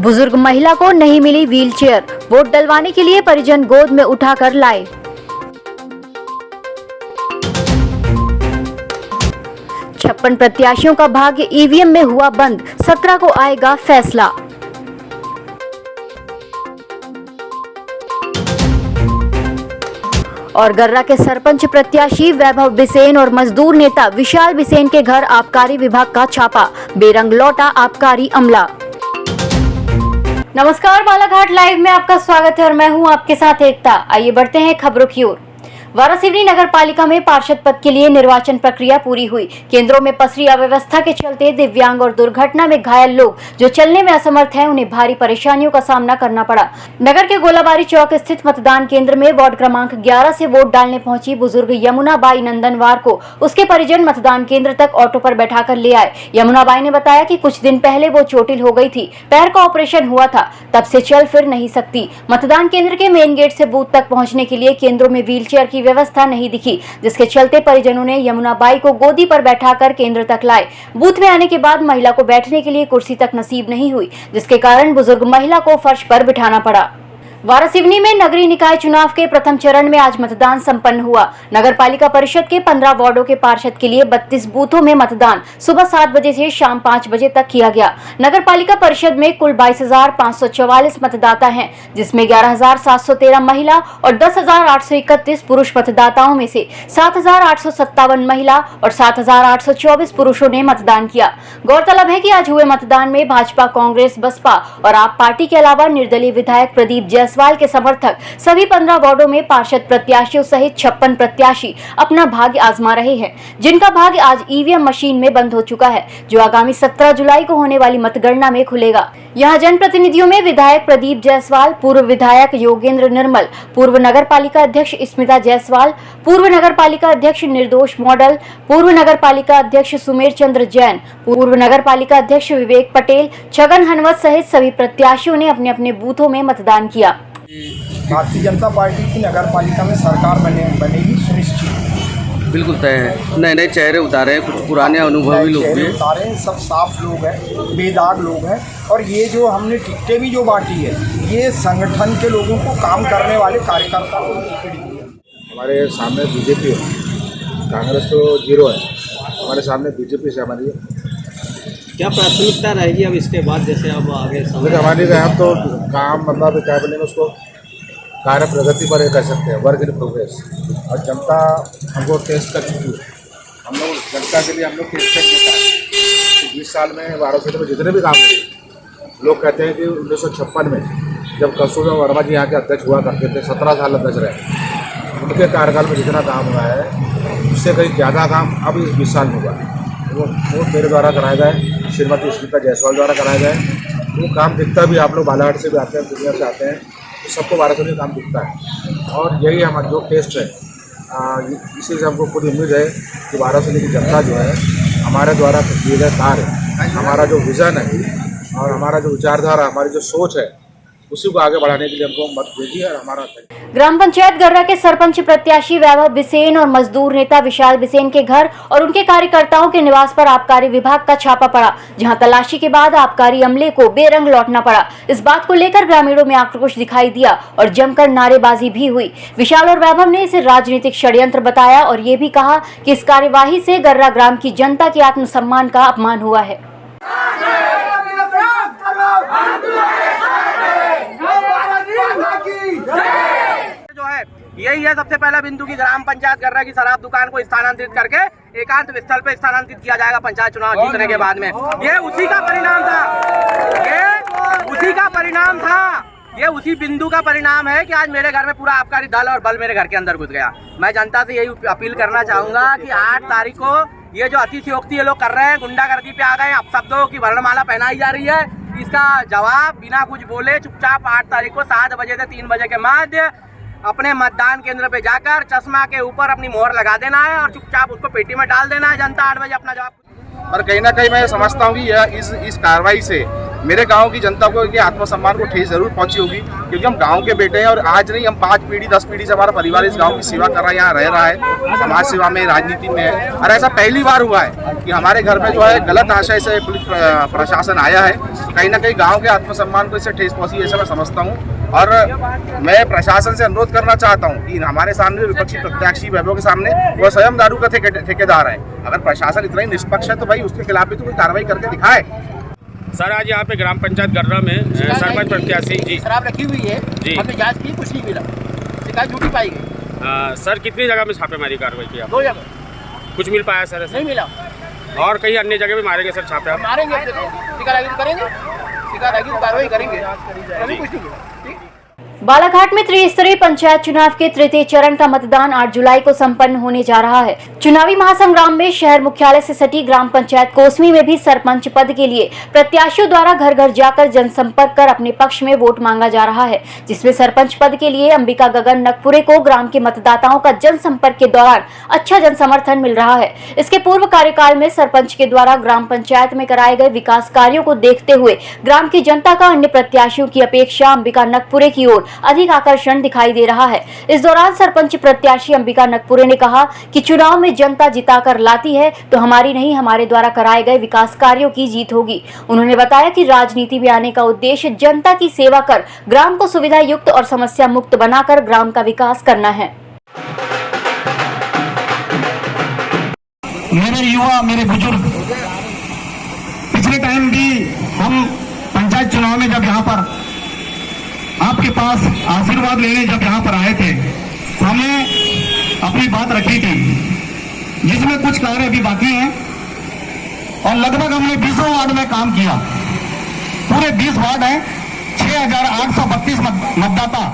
बुजुर्ग महिला को नहीं मिली व्हीलचेयर, वोट डलवाने के लिए परिजन गोद में उठाकर लाए। छप्पन प्रत्याशियों का भाग्य ईवीएम में हुआ बंद, 17 को आएगा फैसला। और गर्रा के सरपंच प्रत्याशी वैभव बिसेन और मजदूर नेता विशाल बिसेन के घर आबकारी विभाग का छापा, बेरंग लौटा आबकारी अमला। नमस्कार, बालाघाट लाइव में आपका स्वागत है और मैं हूं आपके साथ एकता। आइए बढ़ते हैं खबरों की ओर। वारासिवनी नगर पालिका में पार्षद पद के लिए निर्वाचन प्रक्रिया पूरी हुई। केंद्रों में पसरी अव्यवस्था के चलते दिव्यांग और दुर्घटना में घायल लोग जो चलने में असमर्थ हैं, उन्हें भारी परेशानियों का सामना करना पड़ा। नगर के गोलाबारी चौक स्थित मतदान केंद्र में वार्ड क्रमांक 11 से वोट डालने पहुंची बुजुर्ग यमुना बाई नंदनवार को उसके परिजन मतदान केंद्र तक ऑटो पर बैठाकर ले आए। यमुना बाई ने बताया कि कुछ दिन पहले वो चोटिल हो गई थी, पैर का ऑपरेशन हुआ था, तब से चल फिर नहीं सकती। मतदान केंद्र के मेन गेट से बूथ तक पहुंचने के लिए केंद्रों में व्हीलचेयर की व्यवस्था नहीं दिखी, जिसके चलते परिजनों ने यमुना बाई को गोदी पर बैठाकर केंद्र तक लाए। बूथ में आने के बाद महिला को बैठने के लिए कुर्सी तक नसीब नहीं हुई, जिसके कारण बुजुर्ग महिला को फर्श पर बिठाना पड़ा। वारासिवनी में नगरीय निकाय चुनाव के प्रथम चरण में आज मतदान संपन्न हुआ। नगर पालिका परिषद के 15 वार्डों के पार्षद के लिए 32 बूथों में मतदान सुबह 7 बजे से शाम 5 बजे तक किया गया। नगर पालिका परिषद में कुल 22,544 मतदाता हैं, जिसमें 11,713 महिला और 10,831 पुरुष मतदाताओं में से 7,857 महिला और 7,824 पुरुषों ने मतदान किया। गौरतलब है कि आज हुए मतदान में भाजपा, कांग्रेस, बसपा और आप पार्टी के अलावा निर्दलीय विधायक प्रदीप जायसवाल के समर्थक सभी 15 वार्डों में पार्षद प्रत्याशियों सहित 56 प्रत्याशी अपना भाग्य आजमा रहे हैं, जिनका भाग्य आज ईवीएम मशीन में बंद हो चुका है, जो आगामी 17 जुलाई को होने वाली मतगणना में खुलेगा। यहाँ जनप्रतिनिधियों में विधायक प्रदीप जायसवाल, पूर्व विधायक योगेंद्र निर्मल, पूर्व नगर पालिका अध्यक्ष स्मिता जायसवाल, पूर्व नगर पालिका अध्यक्ष निर्दोष मॉडल, पूर्व नगर पालिका अध्यक्ष सुमेर चंद्र जैन, पूर्व नगर पालिका अध्यक्ष विवेक पटेल, छगन हनवत सहित सभी प्रत्याशियों ने अपने अपने बूथों में मतदान किया। भारतीय जनता पार्टी की नगर पालिका में सरकार बनेगी सुनिश्चित। बिल्कुल तय है। नए नए चेहरे उतारे हैं, कुछ पुराने अनुभवी लोग भी उतारे हैं, सब साफ लोग हैं, बेदाग लोग हैं। और ये जो हमने टिकटें भी जो बांटी है, ये संगठन के लोगों को, काम करने वाले कार्यकर्ताओं को टिकट दी है। हमारे सामने बीजेपी है, कांग्रेस तो जीरो है, हमारे सामने बीजेपी से हमारी क्या प्राथमिकता रहेगी अब इसके बाद, जैसे अब आगे हमारी हम तो काम मतलब क्या बोलेंगे उसको, कार्य प्रगति पर ये कह सकते हैं, वर्क इन प्रोग्रेस। और जनता हमको टेस्ट कर चुकी है, हम लोग जनता के लिए हम लोग टेस्ट कर 20 साल में वाराणसी में जितने भी काम हुए, लोग कहते हैं कि 1956 में जब कस्तूरबा वर्मा जी यहाँ के अध्यक्ष हुआ करते थे, 17 साल अध्यक्ष रहे, उनके कार्यकाल में जितना काम हुआ है उससे कहीं ज़्यादा काम अब इस 20 साल में हुआ है। वो मेरे द्वारा कराए गए, श्रीमती स्मिता जायसवाल द्वारा कराए गए। वो काम दिखता भी, आप लोग बालाघाट से भी आते हैं, दुनिया से आते हैं, तो सबको वाराणसी में काम दिखता है। और यही हमारा जो टेस्ट है, इसी से हमको पूरी उम्मीद है कि वाराणसी की जनता जो है हमारे द्वारा किए गए कार्य, हमारा जो विज़न है और हमारा जो विचारधारा, हमारी जो सोच है, उसी को आगे बढ़ाने के लिए हमको मत देगी। और हमारा ग्राम पंचायत गर्रा के सरपंच प्रत्याशी वैभव बिसेन और मजदूर नेता विशाल बिसेन के घर और उनके कार्यकर्ताओं के निवास पर आबकारी विभाग का छापा पड़ा, जहां तलाशी के बाद आबकारी अमले को बेरंग लौटना पड़ा। इस बात को लेकर ग्रामीणों में आक्रोश दिखाई दिया और जमकर नारेबाजी भी हुई। विशाल और वैभव ने इसे राजनीतिक षड्यंत्र बताया और ये भी कहा कि इस कार्यवाही से गर्रा ग्राम की जनता के आत्मसम्मान का अपमान हुआ है। यही है सबसे पहला बिंदु की ग्राम पंचायत गर्रा की शराब दुकान को स्थानांतरित करके एकांत स्थल पे स्थानांतरित किया जाएगा पंचायत चुनाव जीतने के बाद में। ये उसी का परिणाम था, ये उसी का परिणाम था, ये उसी बिंदु का परिणाम है कि आज मेरे घर में पूरा आबकारी दल और बल मेरे घर के अंदर घुस गया। मैं जनता से यही अपील करना चाहूंगा कि 8 तारीख को ये जो अतिशयोक्ति ये लोग कर रहे हैं, गुंडागर्दी पे आ गए, अब शब्दों की वर्णमाला पहनाई जा रही है, इसका जवाब बिना कुछ बोले चुपचाप 8 तारीख को 7 बजे से 3 बजे के मध्य अपने मतदान केंद्र पे जाकर चश्मा के ऊपर अपनी मोहर लगा देना है और चुपचाप उसको पेटी में डाल देना है। जनता 8 बजे अपना जवाब। और कहीं ना कहीं मैं समझता हूँ कि यह इस कार्रवाई से मेरे गांव की जनता को इनके आत्मसम्मान को ठेस जरूर पहुंची होगी, क्योंकि हम गांव के बेटे हैं और आज नहीं हम 5 पीढ़ी 10 पीढ़ी से हमारा परिवार इस गांव की सेवा कर रहा है, यहाँ रह रहा है, समाज सेवा में, राजनीति में है। और ऐसा पहली बार हुआ है कि हमारे घर में जो है गलत आशय से पुलिस प्रशासन आया है, कहीं ना कहीं गाँव के आत्मसम्मान को इससे ठेस पहुंची, ऐसा मैं समझता हूँ। और मैं प्रशासन से अनुरोध करना चाहता हूँ कि हमारे सामने विपक्षी प्रत्याशी वैभव के सामने वो स्वयं दारू का ठेकेदार है, अगर प्रशासन इतना ही निष्पक्ष है तो भाई उसके खिलाफ भी तो कोई कार्रवाई करके दिखाए। सर आज यहाँ पे ग्राम पंचायत गर्रा में सरपंच प्रत्याशी जी शराब रखी हुई है जी। हमने जांच की, कुछ नहीं मिला, शिकायत झूठी पाई गई। सर कितनी जगह में छापेमारी कार्रवाई की आप? 2 जगह कुछ मिल पाया सर ऐसे? नहीं मिला। और कहीं अन्य जगह भी मारेंगे सर छापे आप? मारेंगे, शिकायत आगे करेंगे, शिकायत आगे कार्रवाई करेंगे, अभी कुछ नहीं मिला। ठीक। बालाघाट में त्रिस्तरीय पंचायत चुनाव के तृतीय चरण का मतदान 8 जुलाई को संपन्न होने जा रहा है। चुनावी महासंग्राम में शहर मुख्यालय से सटी ग्राम पंचायत कोसमी में भी सरपंच पद के लिए प्रत्याशियों द्वारा घर घर जाकर जनसंपर्क कर अपने पक्ष में वोट मांगा जा रहा है, जिसमें सरपंच पद के लिए अंबिका गगन नकपुरे को ग्राम के मतदाताओं का जनसंपर्क के दौरान अच्छा जनसमर्थन मिल रहा है। इसके पूर्व कार्यकाल में सरपंच के द्वारा ग्राम पंचायत में कराए गए विकास कार्यों को देखते हुए ग्राम की जनता का अन्य प्रत्याशियों की अपेक्षा अंबिका नकपुरे की ओर अधिक आकर्षण दिखाई दे रहा है। इस दौरान सरपंच प्रत्याशी अंबिका नकपुरे ने कहा कि चुनाव में जनता जिताकर लाती है तो हमारी नहीं, हमारे द्वारा कराए गए विकास कार्यों की जीत होगी। उन्होंने बताया कि राजनीति में आने का उद्देश्य जनता की सेवा कर ग्राम को सुविधा युक्त और समस्या मुक्त बनाकर ग्राम का विकास करना है। मेरे युवा, मेरे बुजुर्ग, पिछले टाइम भी हम पंचायत चुनाव में जब यहाँ पर आपके पास आशीर्वाद लेने जब यहाँ पर आए थे, हमने अपनी बात रखी थी, जिसमें कुछ कार्य अभी बाकी हैं और लगभग हमने 20 वार्ड में काम किया। पूरे 20 वार्ड हैं, 6,832 मतदाता।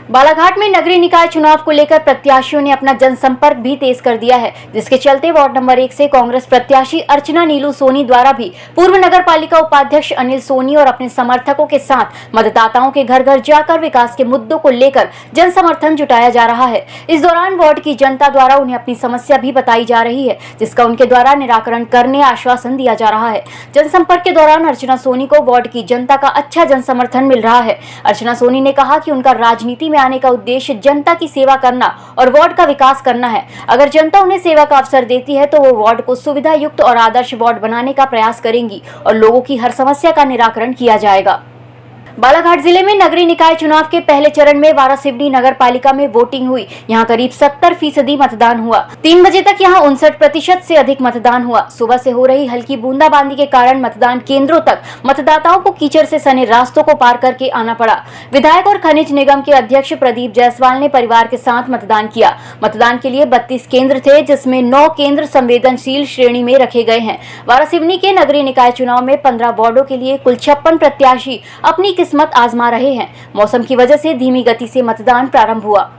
बालाघाट में नगरीय निकाय चुनाव को लेकर प्रत्याशियों ने अपना जनसंपर्क भी तेज कर दिया है, जिसके चलते वार्ड नंबर 1 से कांग्रेस प्रत्याशी अर्चना नीलू सोनी द्वारा भी पूर्व नगर पालिका उपाध्यक्ष अनिल सोनी और अपने समर्थकों के साथ मतदाताओं के घर घर जाकर विकास के मुद्दों को लेकर जन समर्थन जुटाया जा रहा है। इस दौरान वार्ड की जनता द्वारा उन्हें अपनी समस्या भी बताई जा रही है, जिसका उनके द्वारा निराकरण करने आश्वासन दिया जा रहा है। जनसंपर्क के दौरान अर्चना सोनी को वार्ड की जनता का अच्छा जन समर्थन मिल रहा है। अर्चना सोनी ने कहा कि उनका राजनीति आने का उद्देश्य जनता की सेवा करना और वार्ड का विकास करना है। अगर जनता उन्हें सेवा का अवसर देती है तो वो वार्ड को सुविधा युक्त और आदर्श वार्ड बनाने का प्रयास करेंगी और लोगों की हर समस्या का निराकरण किया जाएगा। बालाघाट जिले में नगरीय निकाय चुनाव के पहले चरण में वारासिवनी नगर पालिका में वोटिंग हुई। यहां करीब 70% मतदान हुआ। 3 बजे तक यहां 59% से अधिक मतदान हुआ। सुबह से हो रही हल्की बूंदाबांदी के कारण मतदान केंद्रों तक मतदाताओं को कीचड़ से सने रास्तों को पार करके आना पड़ा। विधायक और खनिज निगम के अध्यक्ष प्रदीप जायसवाल ने परिवार के साथ मतदान किया। मतदान के लिए 32 केंद्र थे, जिसमें 9 केंद्र संवेदनशील श्रेणी में रखे गए हैं। वारासिवनी के नगरीय निकाय चुनाव में 15 वार्डों के लिए कुल 56 प्रत्याशी अपनी किस्मत आजमा रहे हैं। मौसम की वजह से धीमी गति से मतदान प्रारंभ हुआ।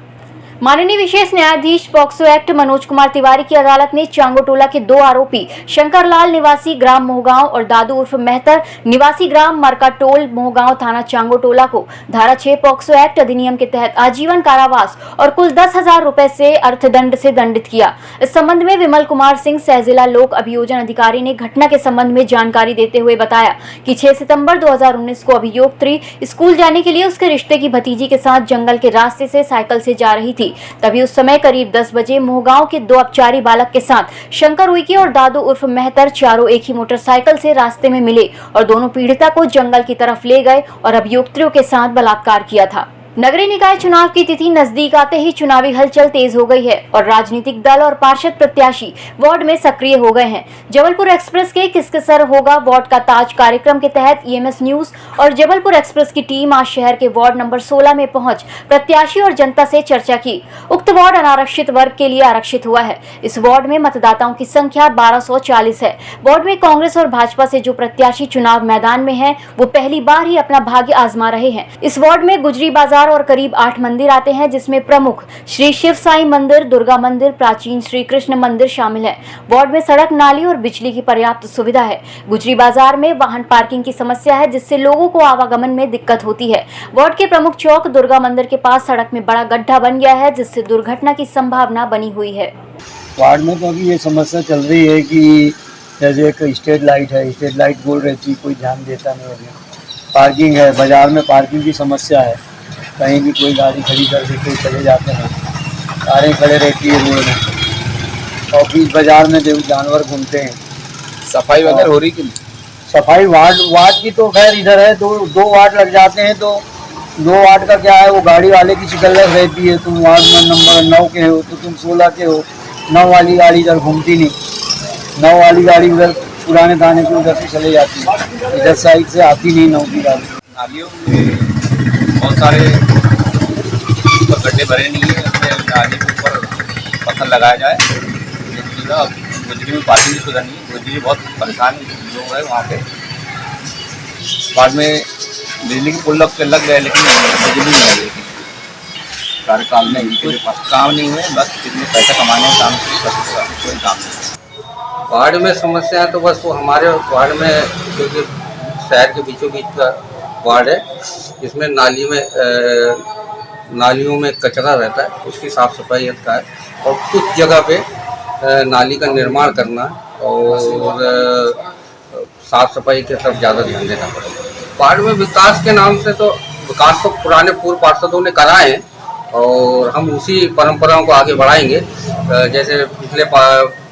माननीय विशेष न्यायाधीश पॉक्सो एक्ट मनोज कुमार तिवारी की अदालत ने चांगोटोला के 2 आरोपी शंकरलाल निवासी ग्राम मोहगांव और दादू उर्फ मेहतर निवासी ग्राम मरकाटोल मोहगांव थाना चांगोटोला को धारा 6 पॉक्सो एक्ट अधिनियम के तहत आजीवन कारावास और कुल 10,000 रुपए से अर्थदंड से दंडित किया। इस संबंध में विमल कुमार सिंह सहजिला लोक अभियोजन अधिकारी ने घटना के संबंध में जानकारी देते हुए बताया कि 6 सितंबर 2019 को अभियोक्त्री स्कूल जाने के लिए उसके रिश्ते की भतीजी के साथ जंगल के रास्ते से साइकिल से जा रही थी। तभी उस समय करीब 10 बजे मोहगांव के 2 अपचारी बालक के साथ शंकर उइके और दादू उर्फ मेहतर चारों एक ही मोटरसाइकिल से रास्ते में मिले और दोनों पीड़िता को जंगल की तरफ ले गए और अभियुक्तों के साथ बलात्कार किया था। नगरीय निकाय चुनाव की तिथि नजदीक आते ही चुनावी हलचल तेज हो गई है और राजनीतिक दल और पार्षद प्रत्याशी वार्ड में सक्रिय हो गए हैं। जबलपुर एक्सप्रेस के किसके सर होगा वार्ड का ताज कार्यक्रम के तहत ईएमएस न्यूज और जबलपुर एक्सप्रेस की टीम आज शहर के वार्ड नंबर 16 में पहुंच प्रत्याशी और जनता से चर्चा की। उक्त वार्ड अनारक्षित वर्ग के लिए आरक्षित हुआ है। इस वार्ड में मतदाताओं की संख्या 1240 है। वार्ड में कांग्रेस और भाजपा से जो प्रत्याशी चुनाव मैदान में है वो पहली बार ही अपना भाग्य आजमा रहे हैं। इस वार्ड में गुजरी बाजार और करीब 8 मंदिर आते हैं, जिसमें प्रमुख श्री शिव साई मंदिर, दुर्गा मंदिर, प्राचीन श्री कृष्ण मंदिर शामिल है। वार्ड में सड़क, नाली और बिजली की पर्याप्त सुविधा है। गुजरी बाजार में वाहन पार्किंग की समस्या है, जिससे लोगों को आवागमन में दिक्कत होती है। वार्ड के प्रमुख चौक दुर्गा मंदिर के पास सड़क में बड़ा गड्ढा बन गया है, जिससे दुर्घटना की संभावना बनी हुई है। वार्ड में तो अभी ये समस्या चल रही है कि जैसे एक स्ट्रीट लाइट है, स्ट्रीट लाइट बोल रहती, कोई ध्यान देता नहीं है। पार्किंग है, बाज़ार में पार्किंग की समस्या है, कहीं भी कोई गाड़ी खड़ी कर देते चले जाते हैं, कारें खड़े रहती है रोड में, और बीच बाज़ार में देखो जानवर घूमते हैं। सफाई वगैरह हो रही कि नहीं? सफाई वार्ड की तो खैर इधर है, दो वार्ड लग जाते हैं, तो 2 वार्ड का क्या है, वो गाड़ी वाले की शिकल्लत रहती है। तुम वार्ड नंबर 9 के हो तो तुम 16 के हो, 9 वाली गाड़ी इधर घूमती नहीं, 9 वाली गाड़ी उधर पुराने थाने के उधर से चले जाती है, इधर साइड से आती नहीं 9 की गाड़ी। नालियों में बहुत सारे गड्ढे भरे नहीं है, नाली के ऊपर पत्थर लगाया जाए, गुजरी में पार्किंग की सुविधा नहीं है, गुजरी बहुत परेशान लोग हैं वहाँ पे। बाद में बिजली के पुल लग गए लेकिन बिजली नहीं आई, कार्यकाल में इनके पास काम नहीं हुए, बस कितने पैसा कमाने का काम कोई काम नहीं। वार्ड में समस्या है तो बस वो हमारे वार्ड में, क्योंकि शहर के बीचों बीच का वार्ड है, इसमें नालियों में कचरा रहता है, उसकी साफ़ सफाई का है, और कुछ जगह पे नाली का निर्माण करना और साफ़ सफाई की तरफ ज़्यादा ध्यान देना पड़ेगा। वार्ड में विकास के नाम से तो विकास तो पुराने पूर्व पार्षदों ने कराए हैं और हम उसी परंपराओं को आगे बढ़ाएंगे। जैसे पिछले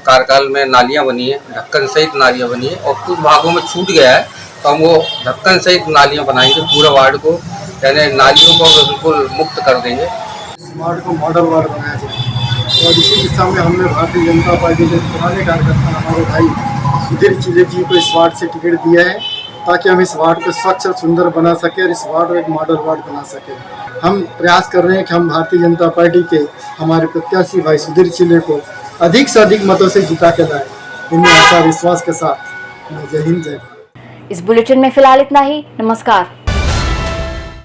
कार्यकाल में नालियां बनी है, ढक्कन सहित नालियां बनी है, और कुछ भागों में छूट गया है तो हम वो ढक्कन सहित नालियां बनाएंगे, पूरे वार्ड को यानी नालियों को बिल्कुल मुक्त कर देंगे। इस वार्ड को मॉडल वार्ड बनाया जाए, और इसी दिशा में हमने भारतीय जनता पार्टी के पुराने कार्यकर्ता हमारे भाई सुधीर चिले जी को इस वार्ड से टिकट दिया है, ताकि हम इस वार्ड को स्वच्छ और सुंदर बना सके और इस वार्ड को एक मॉडल वार्ड बना सके। हम प्रयास कर रहे हैं कि हम भारतीय जनता पार्टी के हमारे प्रत्याशी भाई सुधीर चिले को अधिक से अधिक मतों से जिता के लाए। इन्हें आशा विश्वास के साथ जय हिंद जय भारत। इस बुलेटिन में फिलहाल इतना ही। नमस्कार।